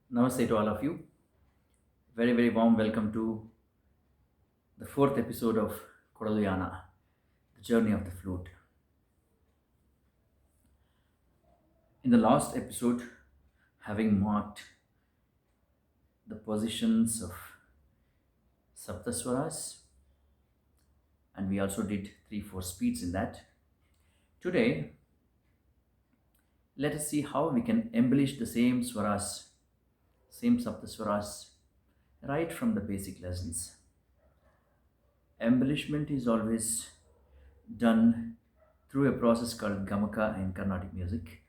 Namaste to all of you. Very, very warm welcome to the fourth episode of KoLalu Yaana, the journey of the flute. In the last episode, having marked the positions of swaras, and we also did 3-4 speeds in that. Today, let us see how we can embellish the same swaras, same swaras, right from the basic lessons. Embellishment is always done through a process called gamaka in Carnatic music.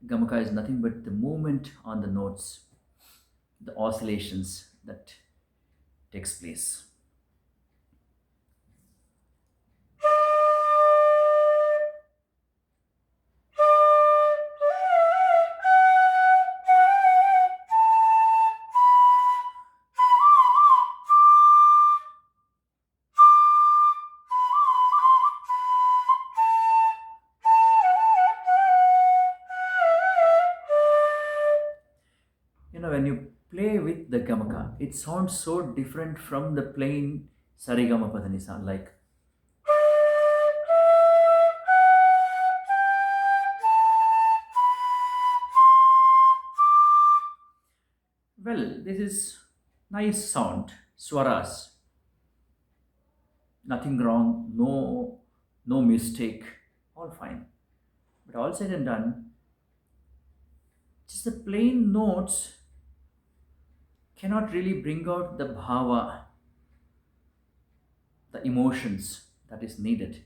Gamaka is nothing but the movement on the notes, the oscillations that takes place. When you play with the gamaka, it sounds so different from the plain sarigama padanisa. Like this is nice sound, swaras, nothing wrong, no mistake, all fine. But all said and done, just the plain notes cannot really bring out the bhava, the emotions that is needed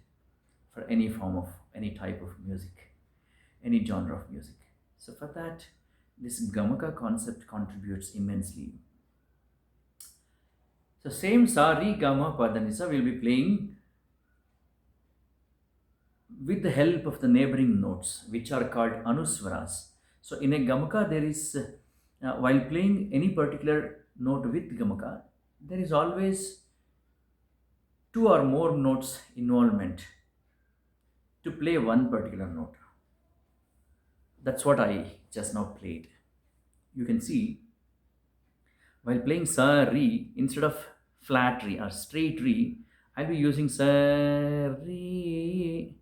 for any form of any type of music, any genre of music. So for that, this gamaka concept contributes immensely. So same sari gama padanisa will be playing with the help of the neighboring notes, which are called anuswaras. So in a gamaka, there is while playing any particular note with gamaka, there is always two or more notes involvement to play one particular note. That's what I just now played. You can see while playing sa re, instead of flat re or straight re, I'll be using sa re.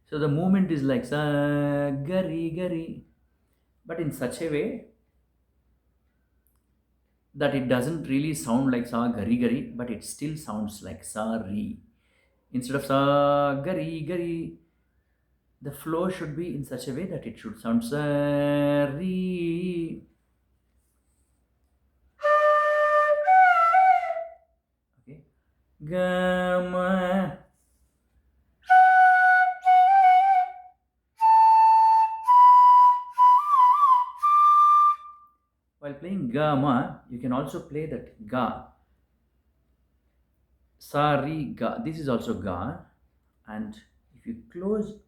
So the movement is like sa gari gari, but in such a way that it doesn't really sound like sa gari gari, but it still sounds like sa re. Instead of sa gari gari, the flow should be in such a way that it should sound sa re. Okay, gama. While playing gama, you can also play that ga. Sa re ga. This is also ga, and if you close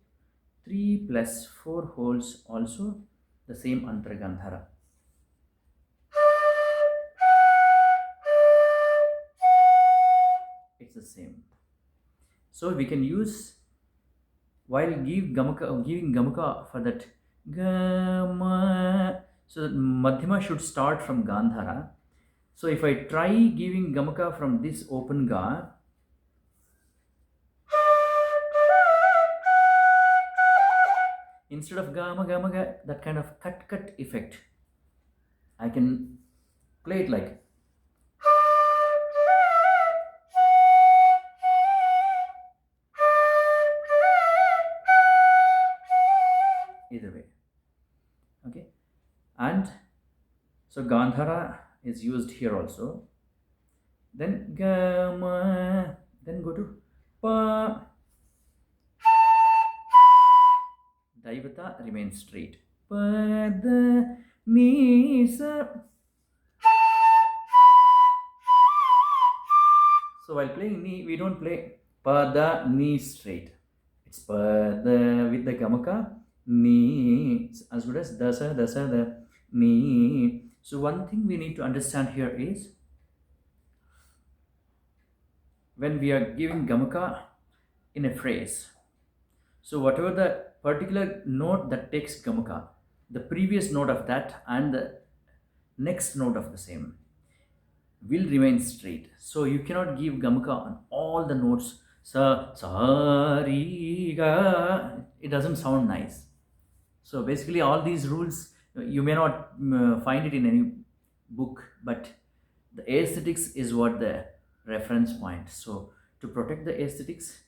3 plus 4 holes, also the same antargandhara. It's the same. So we can use while giving gamaka for that gama. So that madhyama should start from gandhara. So if I try giving gamaka from this open ga, instead of gama gama ga, that kind of cut effect, I can play it like either way. Okay, and so gandhara is used here also. Then gama, then go to pa. Daivata remains straight. Pada ni sa. So while playing ni, we don't play pada ni straight. It's pada with the gamaka ni, it's as good as dasa dasa da ni. So one thing we need to understand here is when we are giving gamaka in a phrase, so whatever the particular note that takes gamaka, the previous note of that and the next note of the same will remain straight. So you cannot give gamaka on all the notes. Sa ri ga. It doesn't sound nice. So basically, all these rules you may not find it in any book, but the aesthetics is what the reference point. So to protect the aesthetics,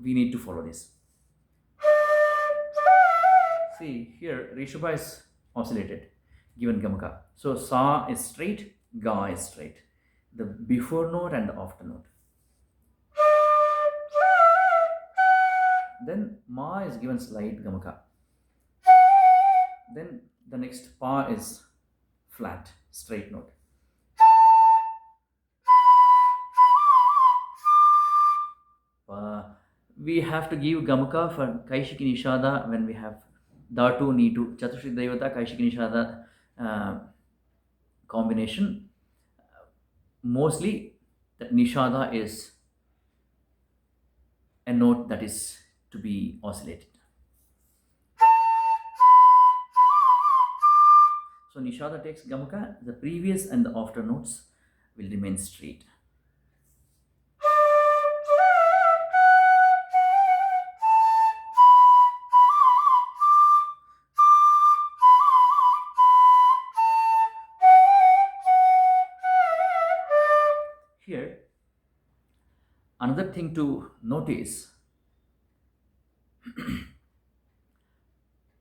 we need to follow this. See here, Rishabha is oscillated, given gamaka. So sa is straight, ga is straight. The before note and the after note. Then ma is given slight gamaka. Then the next pa is flat, straight note. We have to give gamaka for kaishiki nishada when we have dhatu, nitu, chatushri devata, kaishiki nishada combination. Mostly, the nishada is a note that is to be oscillated. So nishada takes gamaka, the previous and the after notes will remain straight. Here, another thing to notice,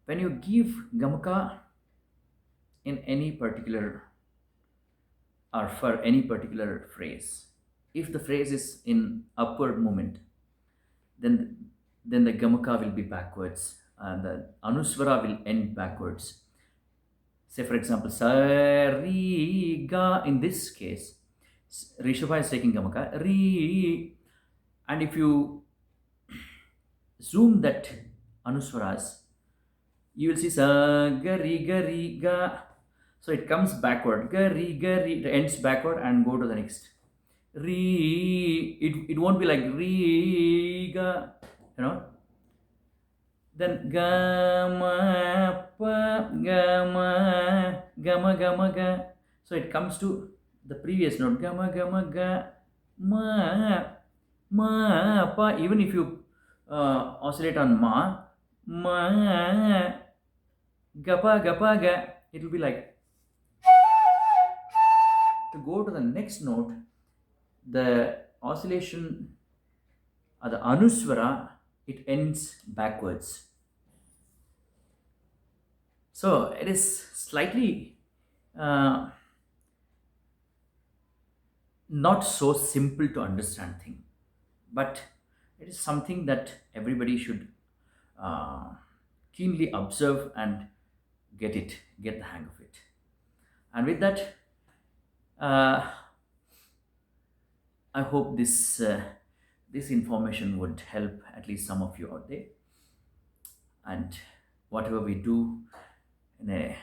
when you give gamaka in any particular or for any particular phrase, if the phrase is in upward movement, then the gamaka will be backwards and the anuswara will end backwards. Say for example, sa ri ga. In this case, Rishabha is taking gamaka, ri, and if you zoom that anuswaras, you will see sa ga ri ga. So it comes backward, ga ri, it ends backward and go to the next. Re, it won't be like re ga, you know. Then gama pa gama gama gama ga. So it comes to the previous note, gama gama ga ma pa. Even if you oscillate on ma gapa gapa ga, it will be like. To go to the next note, the oscillation the anuswara, it ends backwards. So it is slightly not so simple to understand thing, but it is something that everybody should keenly observe and get the hang of it. And with that, I hope this information would help at least some of you out there. And whatever we do in a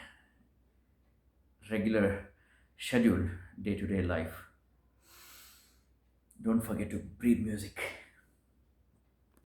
regular schedule day-to-day life, don't forget to breathe music.